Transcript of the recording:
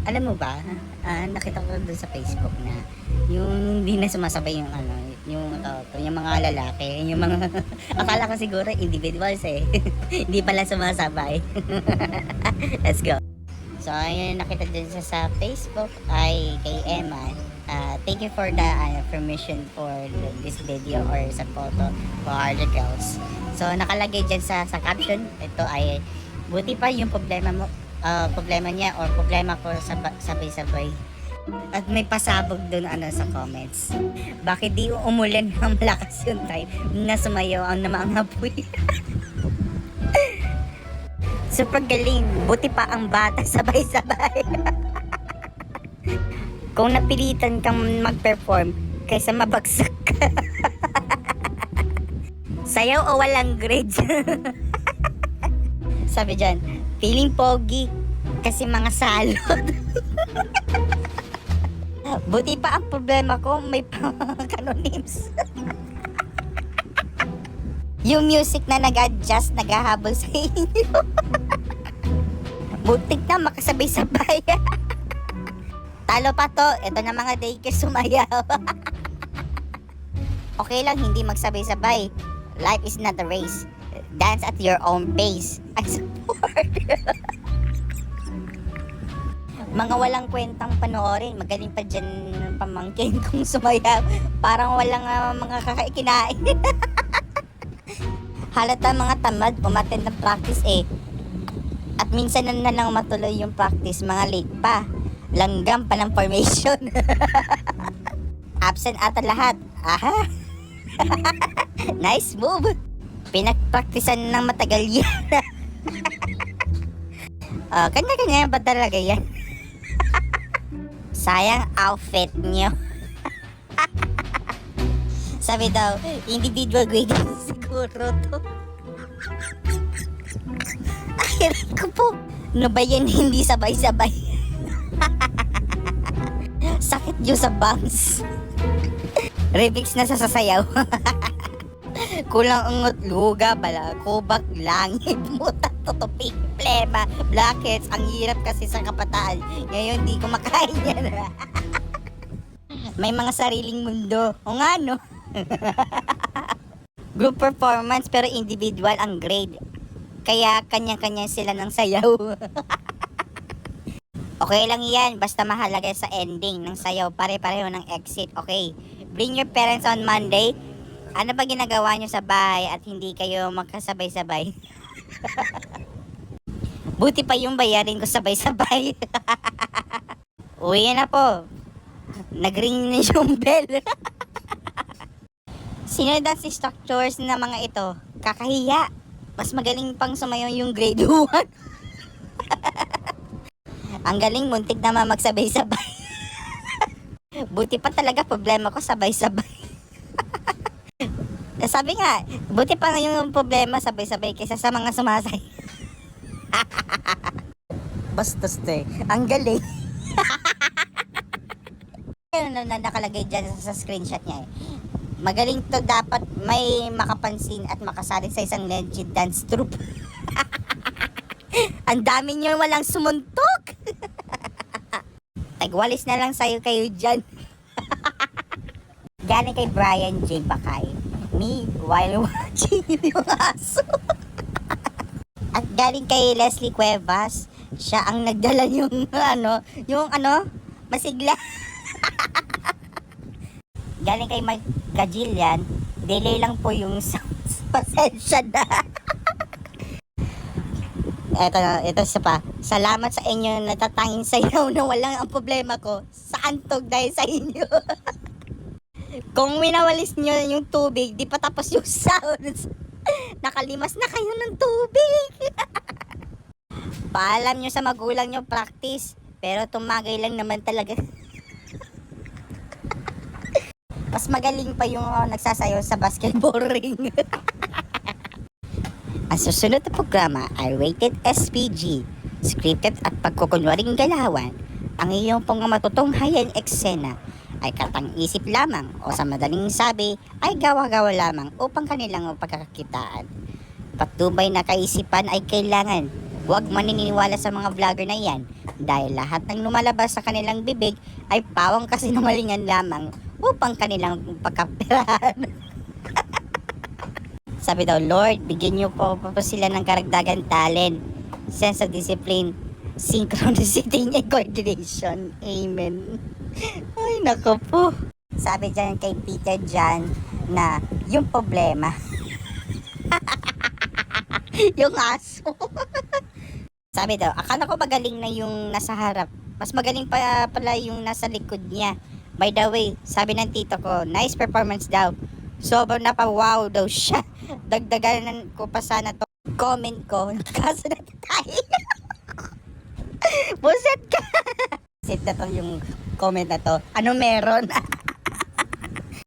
Alam mo ba, nakita ko doon sa Facebook na yung hindi na sumasabay yung ano, yung mga lalaki, yung mga akala ko siguro individuals eh. Hindi pala sumasabay. Let's go. So, ayun nakita din sa Facebook ay kay Emma. Thank you for the permission for this video or sa photo for other girls. So, nakalagay dyan sa caption, ito ay buti pa yung problema niya or problema ko sabay-sabay. At may pasabog doon sa comments. Bakit di umulan ng malakas yung time na sumayaw ang namangapoy? Super galing. Buti pa ang bata sabay-sabay. Kung napilitan kang mag-perform kaysa mabagsak ka. Sayaw o walang grades? Sabi dyan, feeling pogi kasi mga salot. Buti pa ang problema ko, may canonyms. Yung music na nag-adjust, naghahabol sa inyo. Butik na makasabay-sabay. Talo pa to, ito na mga daycare sumayaw. Okay lang hindi magsabay-sabay. Life is not a race. Dance at your own pace. I support. Mga walang kwentang panoorin. Magaling pa dyan pamangkin kung sumayaw. Parang walang mga kakaikinain. Halata mga tamad, umattend ng practice eh. At minsan na lang matuloy yung practice, mga late pa. Langgam pa ng formation. Absent ata lahat. Aha. Nice move. Pinagpraktisan ng matagal yan. Kanya-kanya ba talaga yan? Sayang outfit nyo. Sabi daw, individual grading siguro to. Ahirin ko po. No ba yan hindi sabay-sabay? Sakit nyo sa bangs. Remix na sa sasayaw. Kulang angot luga, balakubak, langit, mutat, tutupi, plema, blackheads. Ang hirap kasi sa kabataan. Ngayon di ko makain yan. May mga sariling mundo. O nga no? Group performance pero individual ang grade. Kaya kanya-kanya sila ng sayaw. Okay lang yan, basta mahalaga sa ending ng sayaw, pare-pareho ng exit. Okay, bring your parents on Monday. Ano ba ginagawa nyo sa bahay at hindi kayo magkasabay-sabay? Buti pa yung bayarin ko sabay-sabay. Uwi na po. Nag-ring na yung bell. Sino dance instructors na mga ito? Kakahiya. Mas magaling pang sumayaw yung grade 1. Ang galing, muntik naman magsabay-sabay. Buti pa talaga problema ko sabay-sabay. Sabi nga, buti pa yung problema sabay-sabay kaysa sa mga sumasay. Bastos te, ang galing. Ano na nakalagay dyan sa screenshot niya eh. Magaling to, dapat may makapansin at makasali sa isang legit dance troupe. Ang dami nyo walang sumuntok. Tagwalis na lang sa'yo kayo dyan. Galing kay Brian J. Bakay. Me while watching yung aso. At galing kay Leslie Cuevas. Siya ang nagdala yung masigla. Galing kay Mike Gajillian. Delay lang po yung sounds. Pasensya na. Ito isa pa. Salamat sa inyo natatanging sayaw na walang ang problema ko sa antog dahil sa inyo. Kung winawalis nyo yung tubig, di pa tapos yung sounds. Nakalimas na kayo ng tubig. Paalam nyo sa magulang nyo practice, pero tumagay lang naman talaga. Mas magaling pa yung nagsasayaw sa basketball ring. Ang susunod na programa ay Rated SPG, scripted at pagkukunwaring galawan. Ang iyong pong matutunghayan eksena ay katang-isip lamang o sa madaling sabi ay gawa-gawa lamang upang kanilang pagkakakitaan. Patubay na kaisipan ay kailangan Huwag maniniwala sa mga vlogger na yan dahil lahat ng lumalabas sa kanilang bibig ay pawang kasinungalingan lamang upang kanilang pagkapirahan. Sabi daw, Lord, bigyan niyo po sila ng karagdagan talent, sense of discipline, synchronicity and coordination. Amen. Ay, nako po. Sabi dyan kay Peter Jan na yung problema, yung aso. Sabi daw, akala ko magaling na yung nasa harap. Mas magaling pa pala yung nasa likod niya. By the way, sabi ng tito ko, nice performance daw. Sobrang napa-wow daw siya. Dagdagan ko pa sana to comment ko. Kaso na tayo. Buset ka. Buset na to yung comment na to. Ano meron?